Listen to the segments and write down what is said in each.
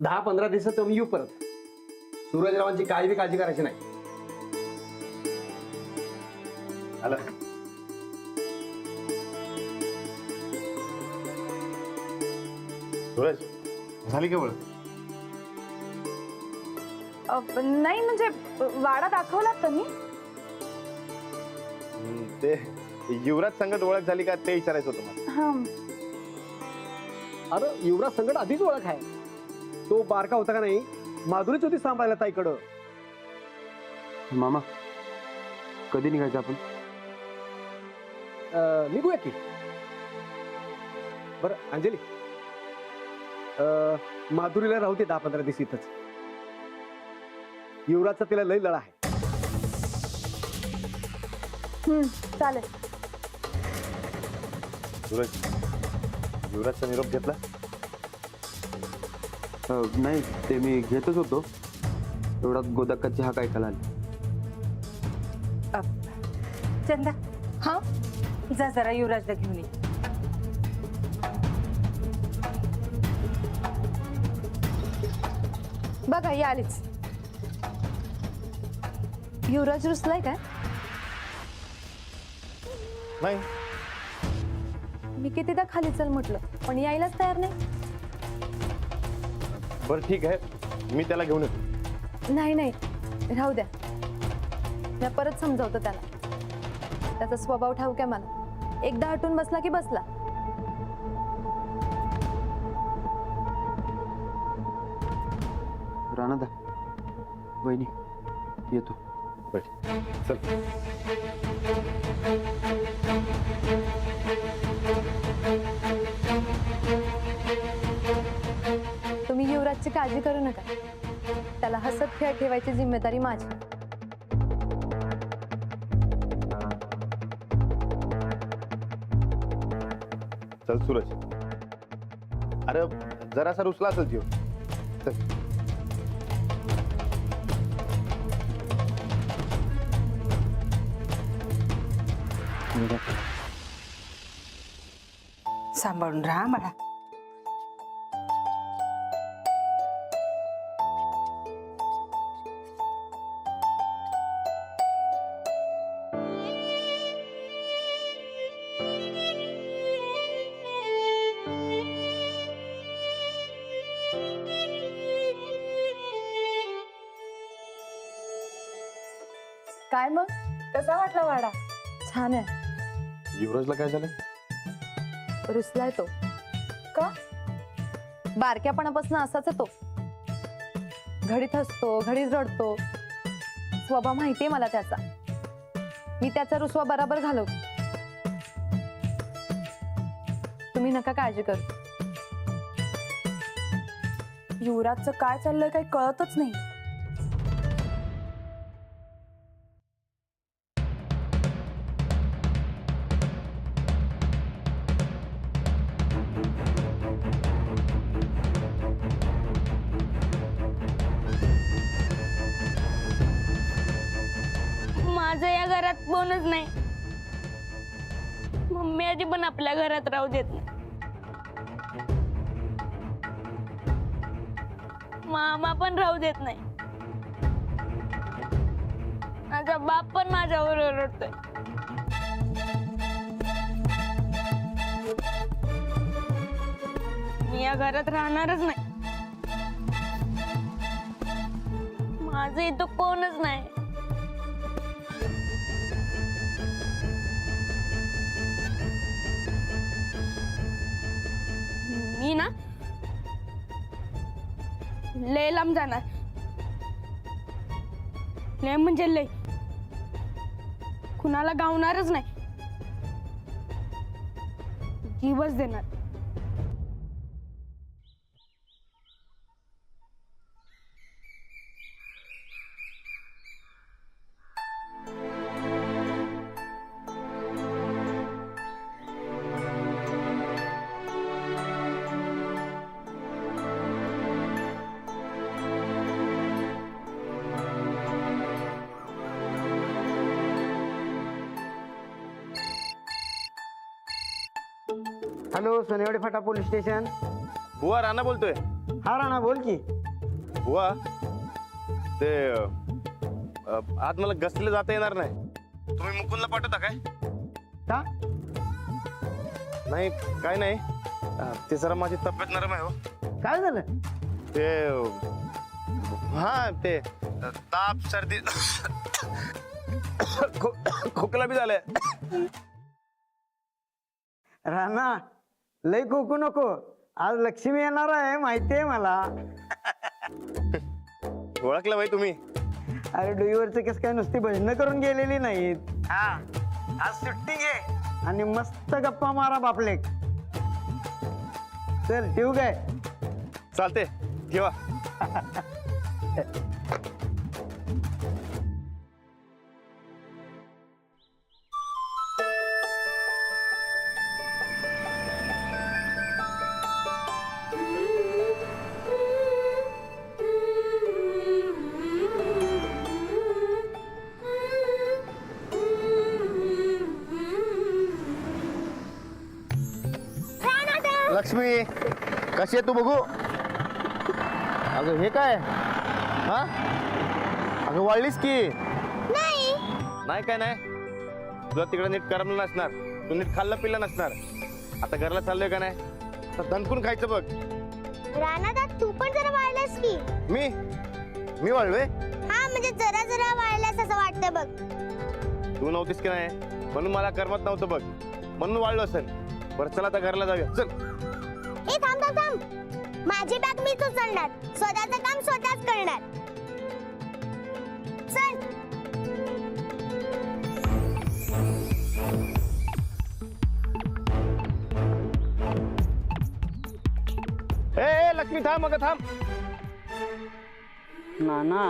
10-15 दिवसात तुम्ही येऊ परत. सूरजरावांची काही काळजी करायची नाही. आलं. सूरज झाली का ओळख? नाही म्हणजे वाडा दाखवलात तुम्ही? ते युवराज संगत ओळख झाली का ते विचारायचं होतं मला. हा. अरे युवराज संकट आधीच ओळख आहे. तो बारका होता का नाही, माधुरीच होती सांभाळायला ताईकडं. मामा कधी निघायचं आपण? निघूया की. बरं अंजली, माधुरीला राहू दे 10-15 दिवस इथंच. युवराजचा तिला लय लळा आहे. चालेल. सूरज युवराजचा निरोप घेतला? नाही ते मी घेतच होतो, एवढ्यात गोदाकाची हा काय ऐकायला आली. चंदा, हा जा जरा युवराजला घेऊन ये. बघा ही आलीच. युवराज रुसलाय काय? नाही. मी कितीदा खाली चल म्हटलं पण यायलाच तयार नाही. बरं ठीक आहे, मी त्याला घेऊन येतो. नाही नाही राहू द्या, मी परत समजावतो त्याला. त्याचा स्वभाव ठाऊक आहे मला. एकदा हटून बसला की बसला. राणादा वहिनी येतो. चल. तुम्ही युवराजची काळजी करू नका. त्याला हसत खेळ ठेवायची जिम्मेदारी माझी. चल सूरज. अरे जरासा रुसला असेल जीव. चल. सांभाळून राहा मला. काय मग कसा वाटला वाडा? छान आहे. युवराजला काय झालं? रुसलाय तो. का? बारक्यापणापासून असाच आहे तो. घडीत हसतो, घडीत रडतो. स्वभाव माहितीये मला त्याचा. मी त्याचा रुसवा बराबर घालवतो. तुम्ही नका काळजी करू. युवराजचं काय चाललंय काही कळतच नाही. माझं या घरात कोणच नाही. मम्मी आजी पण आपल्या घरात राहू देत नाही. मामा पण राहू देत नाही. माझा बाप पण माझ्यावर ओरडतोय. मी या घरात राहणारच नाही. माझं इथं कोणच नाही. मी ना लय लांब जाणार. लय म्हणजे लय. कुणाला गावणारच नाही. जीवच देणार. हॅलो, सोनेवाडी फाटा पोलीस स्टेशन. बुवा राणा बोलतोय. हा राणा बोल की. वा ते आज मला गसले जाता येणार नाही. तुम्ही मुकुंदला पाठवता काय? का? नाही काय नाही, ते जरा माझी तब्येत नरम आहे हो. काय झालं? ते हा ते ताप सर्दी खोकला बी झालाय. राणा लय खोकू नको, आज लक्ष्मी येणार आहे माहितीये मला. ओळखलं बाई तुम्ही? अरे डोईवरचे केस काय नुसती भजनं करून गेलेली नाहीत. हा आज सुट्टी घे आणि मस्त गप्पा मारा बापले. चल ठेवू काय? चालते ठेवा. लक्ष्मी कशी आहे तू बघू. अगं हे काय हा? अगं वाळलीस की. नाही काय नाही, तुला तिकडे नीट करमलं नसणार, तू नीट खाल्लं पिल्लं नसणार. आता घरला चाललोय का नाही, तर दणकून खायचं बघ. राणा तू पण जरा वाळलास की. मी वाळलोय? हा म्हणजे जरा जरा वाळलास असं वाटतं बघ. तू नव्हतीस की नाही म्हणून मला करमत नव्हतं बघ, म्हणून वाळलो असेल. बरं चला आता घरला जाऊया. चल. ए थांब थांब थांब, माझी बॅग मीच उचलणार, स्वतःचं काम स्वतःच करणार. चल. ए लक्ष्मी थांब, मग थांब. नाना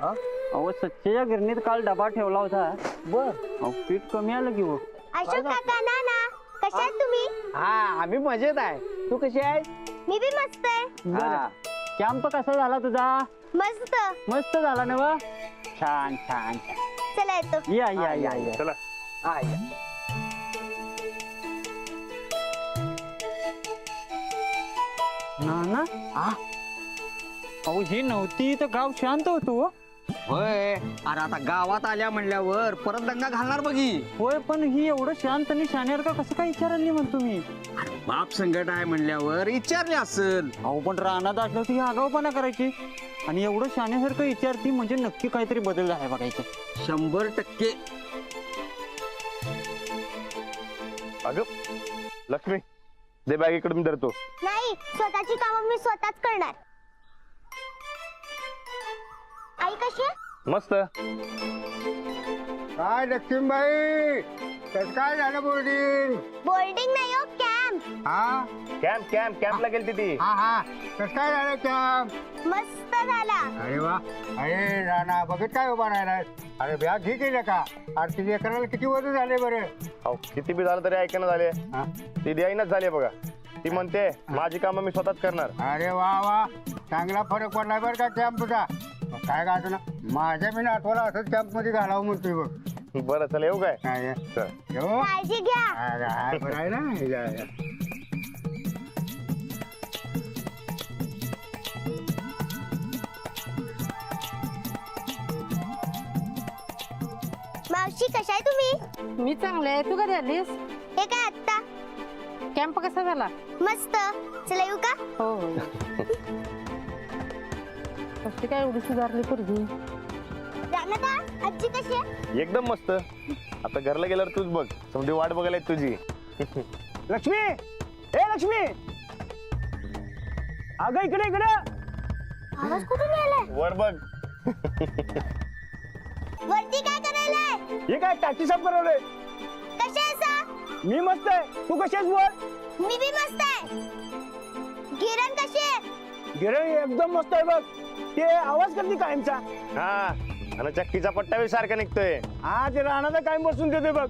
अहो सच्चेच्या गिरणीत काल डबा ठेवला होता. बर अहो पीठ कमी आलं की हो. अशोक काका ना कशा आहेत तुम्ही? हा आम्ही मजेत आहे. तू कशी आहे? मी बी मस्त आहे. कॅम्प कसा झाला तुझा? मस्त. मस्त झाला ना वा. छान छान. चला येतो. या या या या. चला. हा या. नाना अहो ही नव्हती तर गाव शांत होतो. होय अरे आता गावात आल्या म्हणल्यावर परत दंगा घालणार बघी. होय पण ही एवढं शांत आणि शानेर का कसं काय विचारली म्हणतो मी. बाप संकट आहे म्हणल्यावर विचारले असेल. अहो पण रानात असलं तर ही आगाऊपणा करायची आणि एवढं शाण्यासारखं विचारती म्हणजे नक्की काहीतरी बदल झालाय बघायचं. 100%. अगं लक्ष्मी दे बॅग इकडे, मी धरतो. नाही, स्वतःची कामं मी स्वतःच करणार. आई कशी आहे? मस्त. काय लक्ष्मीबाई कसं काय झालं बोर्डिंग? बोर्डिंग नाही हो, कॅम्प. हा कॅम्पला गेलती ती. हा कसं काय झालं कॅम्प? मस्त झाला. अरे वा. अरे राणा बघत काय उभा राहिलाय? अरे बॅग घे केलं का? अरे तिच्या करायला किती वर्ष झाले बरं? अहो किती बी झालं तरी ऐकणं झाले. हा? ती द्यायनाच झाली बघा. ती म्हणते माझी कामं मी स्वतःच करणार. अरे वा वा, चांगला फरक पडलाय बरं का कॅम्पचा. काय गाजू ना, माझ्या मी नातवाला असंच कॅम्प मध्ये घालावं म्हणतोय बघ. बरं चल येऊ काय? काय चल. येऊ? काळजी घ्या. अरे, बरं आहे ना. या. मावशी कशा आहे तुम्ही? मी चांगले आहे. तू कधी आलीस? हे काय आत्ता? कॅम्प कसा झाला? मस्त. चला येऊ का? हो कशी काय एवढी सुधारली पोरगी? राणा आजी कशी आहे? एकदम मस्त. आता घरला गेल्यावर तूच बघ, समधी वाट बघायला आहेत तुझी. लक्ष्मी, ए लक्ष्मी, अगं इकडे इकडे. आवाज कुठून यायलाय? वर बघ. वरती काय करायलाय? हे काय टाकी साफ करवलंय? कशा आहेसा? मी मस्त आहे. तू कशी आहेस बोल? मी बी मस्त आहे. किरण कशी आहे? गिरण एकदम मस्त आहे बघ. ते आवाज करते कायमचा. हा आणि चक्कीचा पट्टा बी सारखा निघतोय. हा ते राणाचा कायम बसून देते बघ.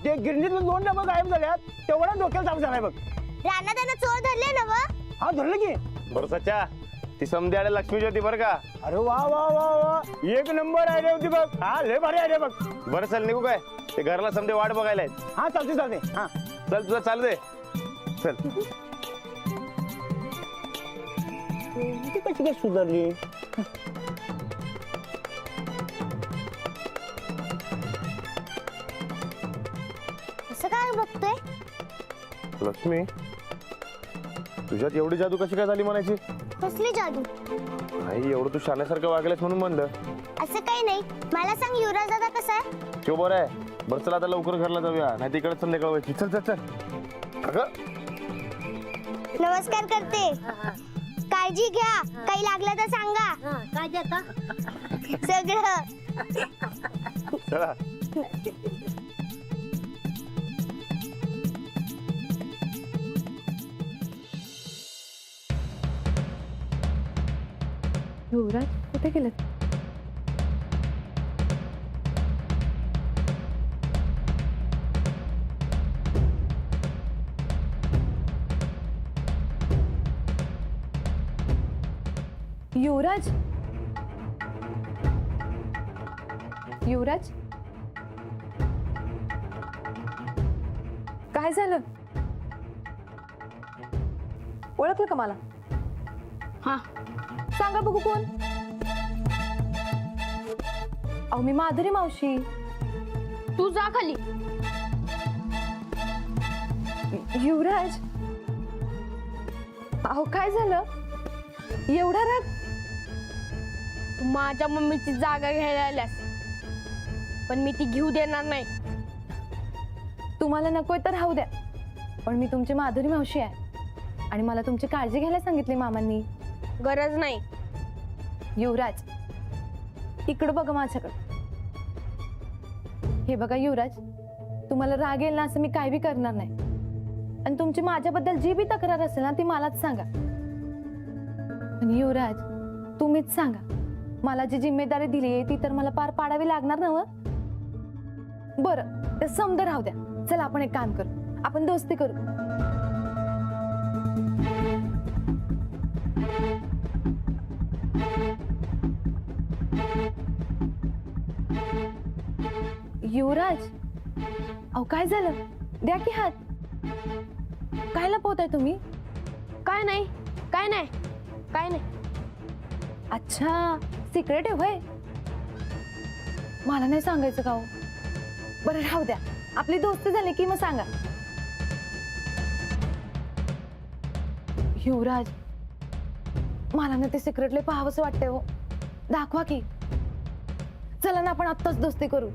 ते गिरणीतून 2 डबा गायब झाल्यात, तेवढा डोक्याला ताप झालाय बघ. राणा त्यांना चोर धरले ना व? हा धरलं की. बरं सच्चा, ती समधी आल्या लक्ष्मीची होती बरं का. अरे वा वा वा वा, एक नंबर आयडिया होती बघ. हा लय भारी आयडिया बघ. बरं चल निघू काय? ते घरला समधी वाट बघायला आहेत. हा चालते चालते. हा चल तुझं चालू दे. चल. कशी काय सुधारली? असं काय बघतोय? लक्ष्मी तुझ्यात एवढी जादू कशी काय झाली म्हणायची? कसली जादू? नाही एवढं तू शाण्यासारखं वागलेस म्हणून म्हणलं. असं काही नाही. मला सांग, युवराज दादा कसा आहे? तो बरं आहे. बरं चला आता लवकर घरला जाऊया, नाही तिकडे संध्याकाळ व्हायची. चल चल चल. अगं नमस्कार करते. काळजी घ्या, काही लागलं तर सांगा. काय देता? सगळं. चला. युवराज कुठे गेलं? युवराज, युवराज, काय झालं? ओळखलं का मला? हा. सांगा बघू कोण? अहो मी माधुरी मावशी. तू जा खाली. युवराज, अहो काय झालं? एवढा राग? तू माझ्या मम्मीची जागा घ्यायला आल्यास, पण मी ती घेऊ देणार नाही. तुम्हाला नकोय तर राहू द्या, पण मी तुमची माधुरी मावशी आहे आणि मला तुमची काळजी घ्यायला सांगितली मामांनी. गरज नाही. युवराज, इकडं बघा माझ्याकडं. हे बघा युवराज, तुम्हाला राग येईल ना असं मी काय बी करणार नाही, आणि तुमची माझ्याबद्दल जी बी तक्रार असेल ना ती मलाच सांगा. पण युवराज, तुम्हीच सांगा, मला जी जिम्मेदारी दिली आहे ती तर मला पार पाडावी लागणार ना? बरं ते समज राहू द्या. चला आपण एक काम करू, आपण दोस्ती करू. युवराज, अहो काय झालं? द्या की हात. काय लपवताय तुम्ही? काय नाही, काय नाही, काय नाही. अच्छा, सिक्रेट आहे होय? मला नाही सांगायचं का हो? बरं राहू द्या, आपली दोस्ती झाली की मग सांगा. युवराज, मला ना ते सिक्रेटले पाहावंसं वाटतंय हो. दाखवा की. चला ना आपण आत्ताच दोस्ती करू.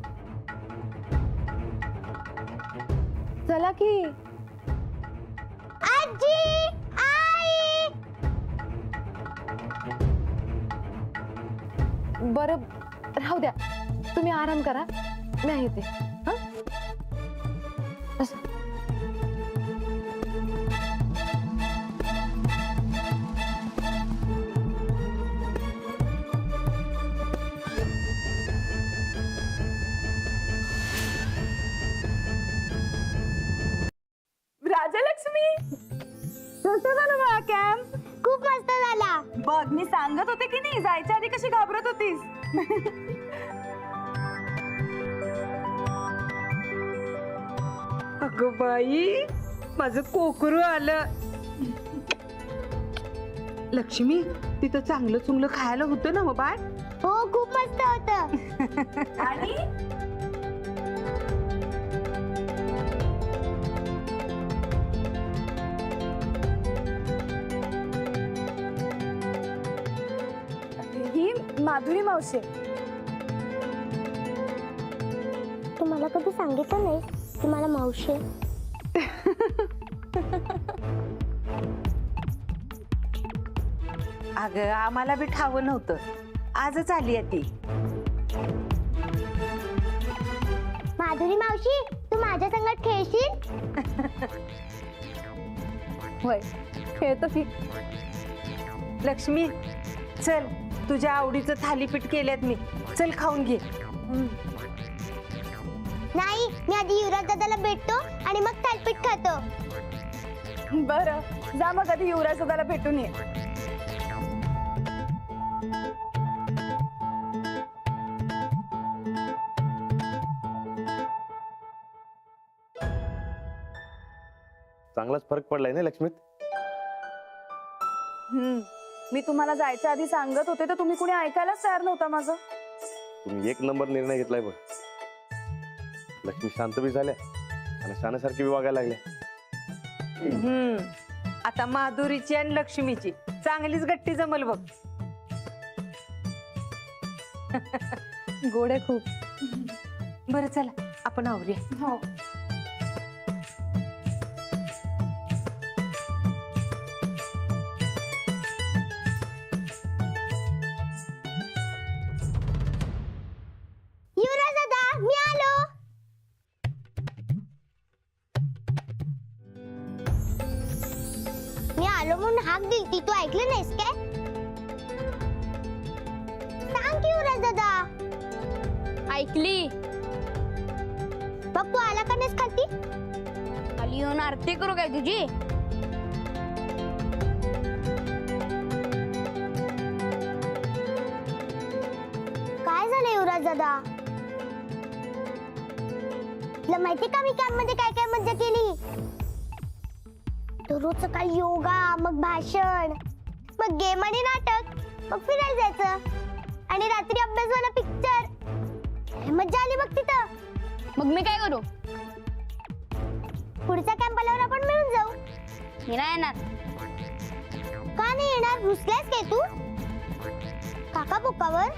चला की. आजी, आई. बरं राहू द्या, तुम्ही आराम करा, मी येते. हं? असं. राजलक्ष्मी, कसं झालं बा कॅम्प? खूप मस्त झाला. बघ, मी सांगत होते की नाही, जायच्या आधी कशी घाबरत होतीस. अगं बाई, माझं कोकरू आलं. लक्ष्मी, तिथं चांगलं चुंगलं खायला होतं ना मग बाय? हो, खूप मस्त होतं. आणि ही माधुरी मावशी. तू मला कधी सांगितलं नाही की मला मावशी आहे? अगं आम्हाला बी ठावं नव्हतं, आजच आली आहे ती. माधुरी मावशी, तू माझ्या संगत खेळशील? होय, खेळतो की. लक्ष्मी, चल, तुझ्या आवडीचं थालीपीठ केल्यात मी, चल खाऊन घे. नाही, मी आधी युवराज दादाला भेटतो आणि मग थालीपीठ खातो. बरं, जा मग कधी युवराज दादाला भेटून ये. चांगलाच फरक पडलाय ना लक्ष्मीत? मी तुम्हाला जायच्या आधी सांगत होते तर तुम्ही कुणी ऐकायलाच तयार नव्हता माझं. तुम्ही एक नंबर निर्णय घेतलाय बघ. लक्ष्मी शांत बी झाल्या आणि शाण्यासारखी बी वागायला लागल्या. आता माधुरीची आणि लक्ष्मीची चांगलीच गट्टी जमल बघ. गोड आहे खूप. बरं चला आपण आवरूया. हो. युवराज दादा मी आलो. मी आलो म्हणून हाक दिलती, तू ऐकलं नाहीस काय? सांग की युवराज दादा. ऐकली. मग तू आला का नाहीस खाती? खाली येऊन आरती करू काय तुझी? काय झालं युवराज दादा? तुला माहिती का मी कॅम्प मध्ये काय काय मज्जा केली? दररोज सकाळी योगा, मग भाषण, मग गेम आणि नाटक, मग फिरायला जायचं आणि रात्री अभ्यासवाला पिक्चर. मज्जा आली बघ तिथं. मग मी काय करू? पुढच्या कॅम्प आल्यावर आपण मिळून जाऊ. मी नाही येणार. का नाही येणार? रुसलायस काय तू? काका बुकावर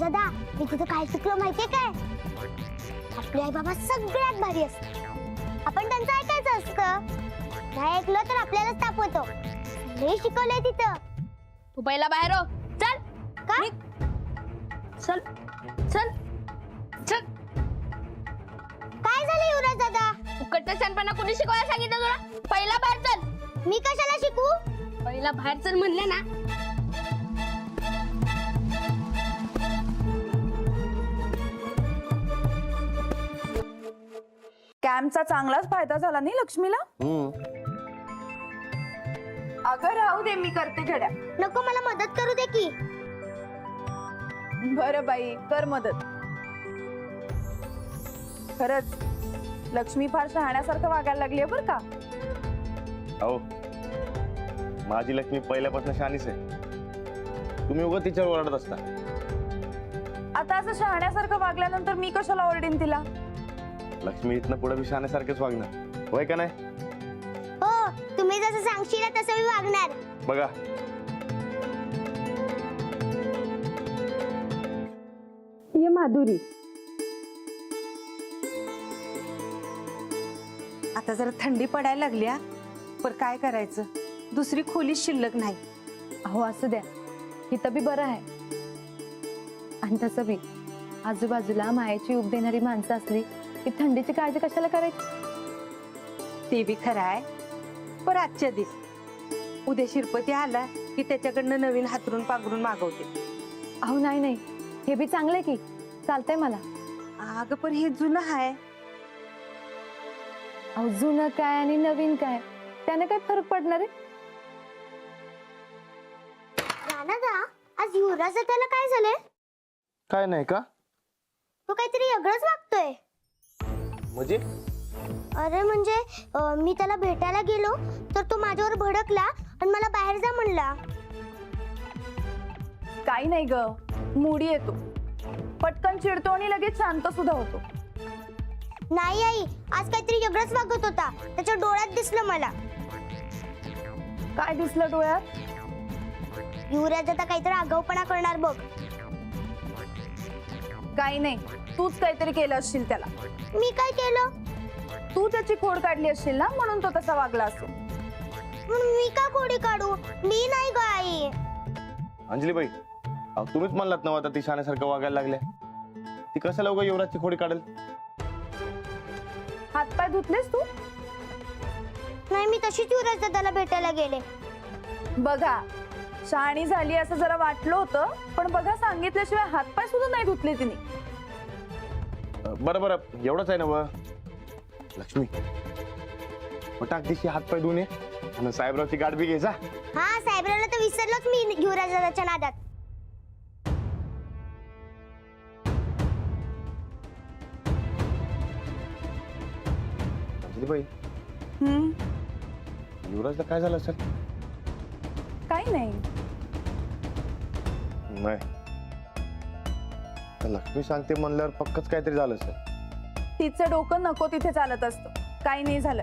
दादा, मी तिथं काय शिकलो माहितीये काय? आपले आई बाबा सगळ्यात भारी असतात. आपण त्यांचं ऐकायचं असतं. नाही ऐकलं तर आपल्यालाच ताप होतो. लय शिकवलंय तिथं. तू पहिला बाहेर हो. चल. का? चल चल चल. काय झालं युवराज दादा? फुकटचा शहाणपणा कोणी शिकवायला सांगितलं तुला? पहिला बाहेर चल. मी कशाला शिकू? पहिला बाहेर चल म्हणले ना. कॅम्पचा चांगलाच फायदा झाला नाही लक्ष्मीला. अगं राहू दे, मी करते घड्या. नको, मला मदत करू दे की. बरं बाई, कर मदत. खरंच लक्ष्मी फार शहाण्यासारखं वागायला लागली बरं का. अहो, माझी लक्ष्मी पहिल्यापासून शहाणीच आहे. तुम्ही उगाच तिच्यावर ओरडत असता. आता असं शहाण्यासारखं वागल्यानंतर मी कशाला ओरडीन तिला? लक्ष्मी इथनं पुढे बी शहाण्यासारखेच वागणार, होय का नाही? हो, तुम्ही जसं सांगशील तसं मी वागणार. बघा, ये माधुरी. आता जरा थंडी पडायला लागली हा. पण काय करायचं, दुसरी खोली शिल्लक नाही. अहो असू द्या, इथं बी बरं आहे. आणि तसं बी आजूबाजूला मायेची उब देणारी माणसं असली की थंडीची काळजी कशाला करायची? ते बी खरं आहे. पण आजच्या दिवस उद्या शिरपती आला की त्याच्याकडनं नवीन हातरून पांघरून मागवते. अहो नाही नाही, हे बी चांगलंय की, चालतंय मला. अगं पण हे जुनं आहे. अहो जुनं काय आणि नवीन काय, त्याने काय फरक पडणार आहे? राणा, आज युवराज दादाला काय झालंय? काय नाही का? तो काहीतरी वेगळंच वागतोय. म्हणजे अरे म्हणजे मी त्याला भेटायला गेलो तर तो माझ्यावर भडकला आणि मला बाहेर जा म्हणला. काही नाही ग, मुडी येतो, पटकन चिडतो आणि लगेच शांत सुद्धा होतो. नाही आई, आज काहीतरी वेगळंच वागत होता. त्याच्या डोळ्यात दिसलं मला. काय दिसलं डोळ्यात? युवराज आता काहीतरी आगाऊपणा करणार बघ. काही नाही, तूच काहीतरी केलं असशील त्याला. मी काय केलं? तू त्याची खोड काढली असशील ना, म्हणून तो तसा वागला असेल. म्हणून मी का खोडी काढू? मी नाही ग आई. अंजलीबाई, अहो तुम्हीच म्हणलात ना आता ती शहाण्यासारखं वागायला लागल्या. ती कशाला उगा युवराजची खोडी काढेल? हातपाय धुतलेस तू? नाही, मी तशीच युवराज दादाला भेटायला गेले. बघा, शहाणी झाली असं जरा वाटलं होतं, पण बघा सांगितल्याशिवाय हातपाय सुद्धा नाही धुतले तिने. बरं बरं, एवढंच आहे ना व लक्ष्मी. टाक दिशी हातपाय धुवून ये आणि साहेबरावची गाठ बी घ्यायचा. हा, साहेबरावला तर विसरलोच मी युवराज दादाच्या नादात. अंजलीबाई, युवराजला काय झालं असेल? काही नाही. नाही, लक्ष्मी सांगते म्हणल्यावर पक्कच काहीतरी झालं सर. तिचं डोकं नको तिथे चालत असतं. काही नाही झालं.